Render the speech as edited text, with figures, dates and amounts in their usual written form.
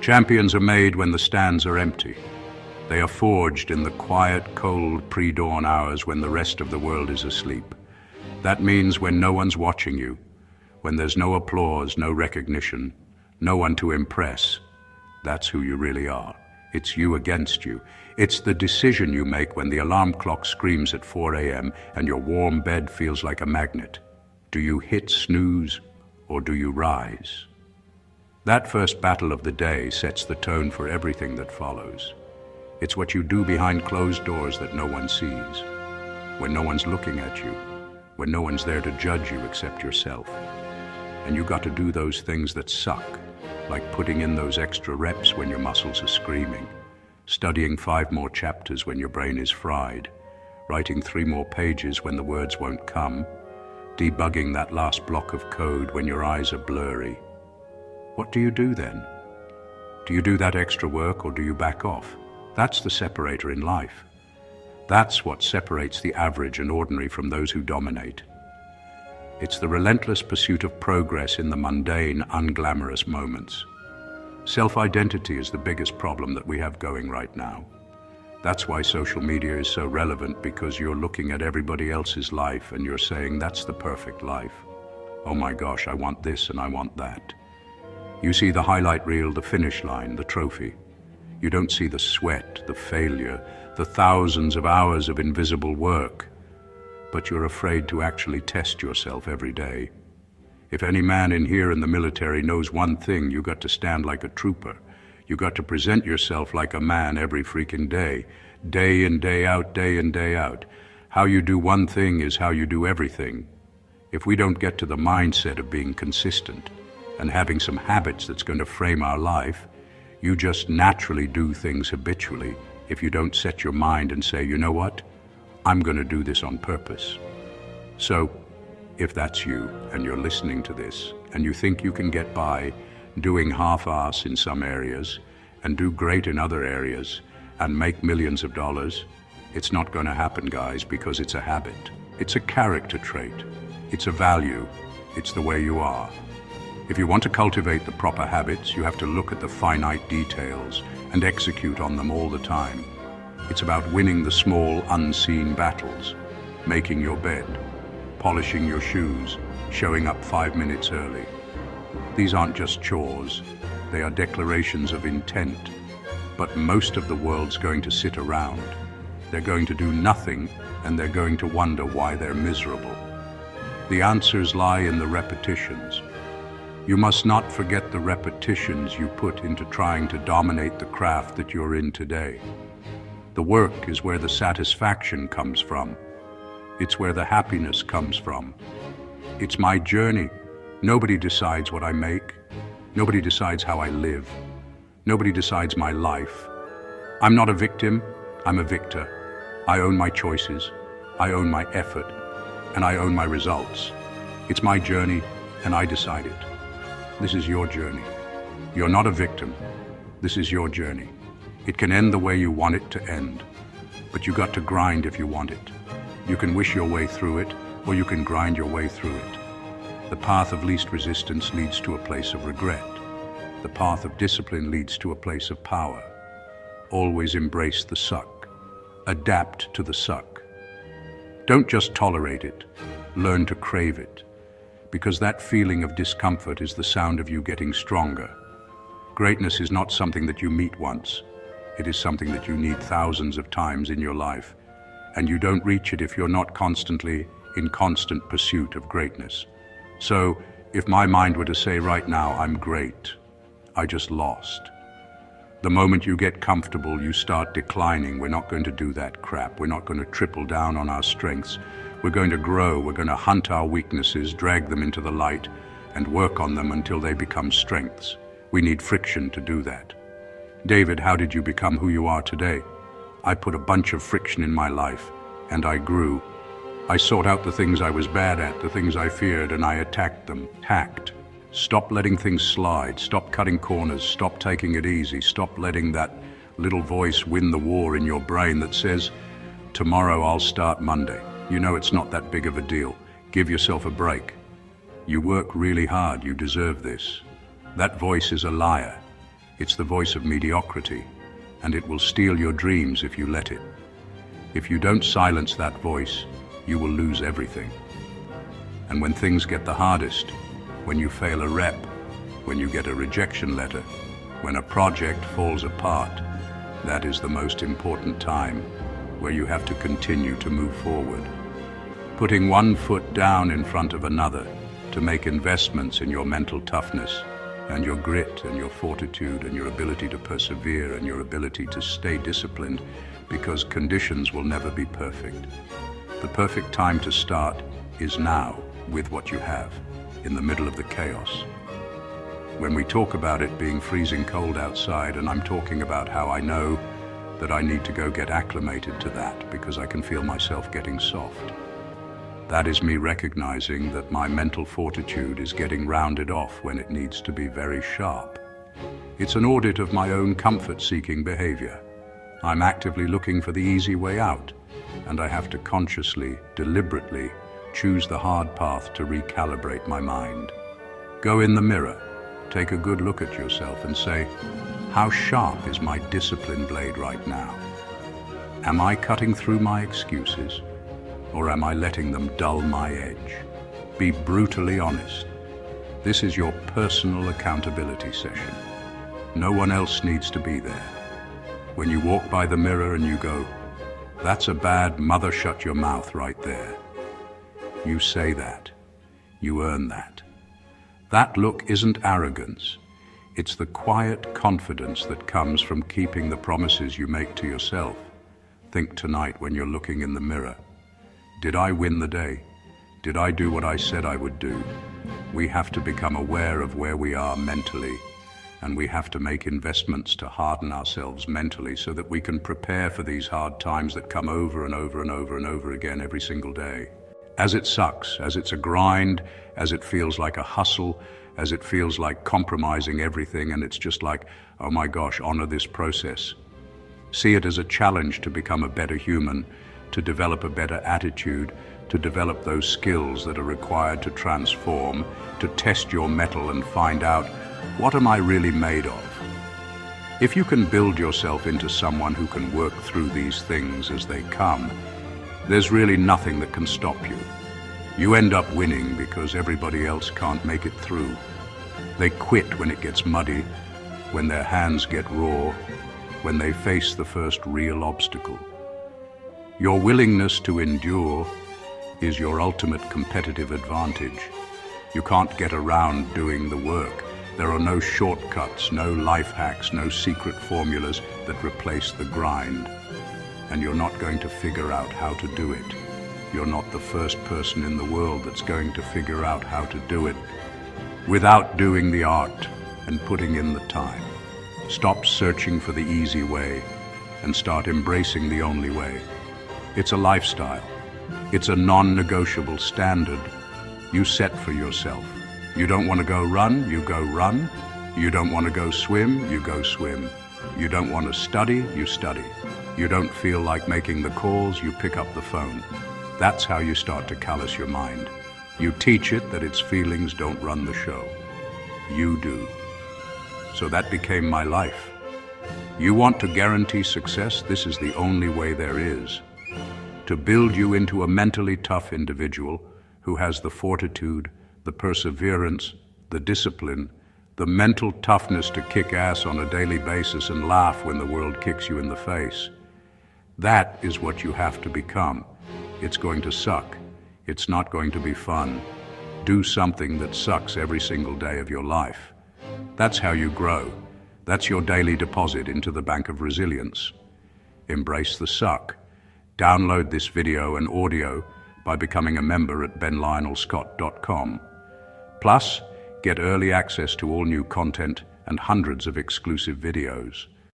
Champions are made when the stands are empty. They are forged in the quiet, cold, pre-dawn hours when the rest of the world is asleep. That means when no one's watching you, when there's no applause, no recognition, no one to impress. That's who you really are. It's you against you. It's the decision you make when the alarm clock screams at 4 a.m. and your warm bed feels like a magnet. Do you hit snooze or do you rise? That first battle of the day sets the tone for everything that follows. It's what you do behind closed doors that no one sees, when no one's looking at you, when no one's there to judge you except yourself. And you got to do those things that suck, like putting in those extra reps when your muscles are screaming, studying 5 more chapters when your brain is fried, writing 3 more pages when the words won't come, debugging that last block of code when your eyes are blurry. What do you do then? Do you do that extra work or do you back off? That's the separator in life. That's what separates the average and ordinary from those who dominate. It's the relentless pursuit of progress in the mundane, unglamorous moments. Self-identity is the biggest problem that we have going right now. That's why social media is so relevant, because you're looking at everybody else's life and you're saying, that's the perfect life. Oh my gosh, I want this and I want that. You see the highlight reel, the finish line, the trophy. You don't see the sweat, the failure, the thousands of hours of invisible work. But you're afraid to actually test yourself every day. If any man in here in the military knows one thing, you got to stand like a trooper. You got to present yourself like a man every freaking day. Day in, day out, day in, day out. How you do one thing is how you do everything. If we don't get to the mindset of being consistent and having some habits that's going to frame our life, you just naturally do things habitually if you don't set your mind and say, you know what? I'm going to do this on purpose. So, if that's you and you're listening to this and you think you can get by doing half-ass in some areas and do great in other areas and make millions of dollars, it's not going to happen, guys, because it's a habit. It's a character trait. It's a value. It's the way you are. If you want to cultivate the proper habits, you have to look at the finite details and execute on them all the time. It's about winning the small, unseen battles, making your bed, polishing your shoes, showing up 5 minutes early. These aren't just chores, they are declarations of intent. But most of the world's going to sit around. They're going to do nothing, and they're going to wonder why they're miserable. The answers lie in the repetitions. You must not forget the repetitions you put into trying to dominate the craft that you're in today. The work is where the satisfaction comes from. It's where the happiness comes from. It's my journey. Nobody decides what I make. Nobody decides how I live. Nobody decides my life. I'm not a victim, I'm a victor. I own my choices, I own my effort, and I own my results. It's my journey, and I decide it. This is your journey. You're not a victim. This is your journey. It can end the way you want it to end, but you got to grind if you want it. You can wish your way through it, or you can grind your way through it. The path of least resistance leads to a place of regret. The path of discipline leads to a place of power. Always embrace the suck. Adapt to the suck. Don't just tolerate it. Learn to crave it. Because that feeling of discomfort is the sound of you getting stronger. Greatness is not something that you meet once. It is something that you need thousands of times in your life. And you don't reach it if you're not constantly in constant pursuit of greatness. So, if my mind were to say right now, I'm great, I just lost. The moment you get comfortable, you start declining. We're not going to do that crap. We're not going to triple down on our strengths. We're going to grow. We're going to hunt our weaknesses, drag them into the light, and work on them until they become strengths. We need friction to do that. David, how did you become who you are today? I put a bunch of friction in my life, and I grew. I sought out the things I was bad at, the things I feared, and I attacked them. Tact. Stop letting things slide. Stop cutting corners. Stop taking it easy. Stop letting that little voice win the war in your brain that says, tomorrow I'll start Monday. You know it's not that big of a deal. Give yourself a break. You work really hard. You deserve this. That voice is a liar. It's the voice of mediocrity, and it will steal your dreams if you let it. If you don't silence that voice, you will lose everything. And when things get the hardest, when you fail a rep, when you get a rejection letter, when a project falls apart, that is the most important time where you have to continue to move forward. Putting one foot down in front of another to make investments in your mental toughness and your grit and your fortitude and your ability to persevere and your ability to stay disciplined, because conditions will never be perfect. The perfect time to start is now, with what you have, in the middle of the chaos. When we talk about it being freezing cold outside, and I'm talking about how I know that I need to go get acclimated to that because I can feel myself getting soft. That is me recognizing that my mental fortitude is getting rounded off when it needs to be very sharp. It's an audit of my own comfort-seeking behavior. I'm actively looking for the easy way out, and I have to consciously, deliberately choose the hard path to recalibrate my mind. Go in the mirror, take a good look at yourself and say, how sharp is my discipline blade right now? Am I cutting through my excuses, or am I letting them dull my edge? Be brutally honest. This is your personal accountability session. No one else needs to be there. When you walk by the mirror and you go, that's a bad mother shut your mouth right there. You say that. You earn that. That look isn't arrogance. It's the quiet confidence that comes from keeping the promises you make to yourself. Think tonight when you're looking in the mirror. Did I win the day? Did I do what I said I would do? We have to become aware of where we are mentally, and we have to make investments to harden ourselves mentally so that we can prepare for these hard times that come over and over and over and over again every single day. As it sucks, as it's a grind, as it feels like a hustle, as it feels like compromising everything, and it's just like, oh my gosh, honor this process. See it as a challenge to become a better human, to develop a better attitude, to develop those skills that are required to transform, to test your mettle and find out, what am I really made of? If you can build yourself into someone who can work through these things as they come, there's really nothing that can stop you. You end up winning because everybody else can't make it through. They quit when it gets muddy, when their hands get raw, when they face the first real obstacle. Your willingness to endure is your ultimate competitive advantage. You can't get around doing the work. There are no shortcuts, no life hacks, no secret formulas that replace the grind. And you're not going to figure out how to do it. You're not the first person in the world that's going to figure out how to do it without doing the art and putting in the time. Stop searching for the easy way and start embracing the only way. It's a lifestyle. It's a non-negotiable standard you set for yourself. You don't want to go run, you go run. You don't want to go swim, you go swim. You don't want to study, you study. You don't feel like making the calls, you pick up the phone. That's how you start to callous your mind. You teach it that its feelings don't run the show. You do. So that became my life. You want to guarantee success? This is the only way there is. To build you into a mentally tough individual who has the fortitude, the perseverance, the discipline, the mental toughness to kick ass on a daily basis and laugh when the world kicks you in the face. That is what you have to become. It's going to suck. It's not going to be fun. Do something that sucks every single day of your life. That's how you grow. That's your daily deposit into the bank of resilience. Embrace the suck. Download this video and audio by becoming a member at benlionelscott.com. Plus, get early access to all new content and hundreds of exclusive videos.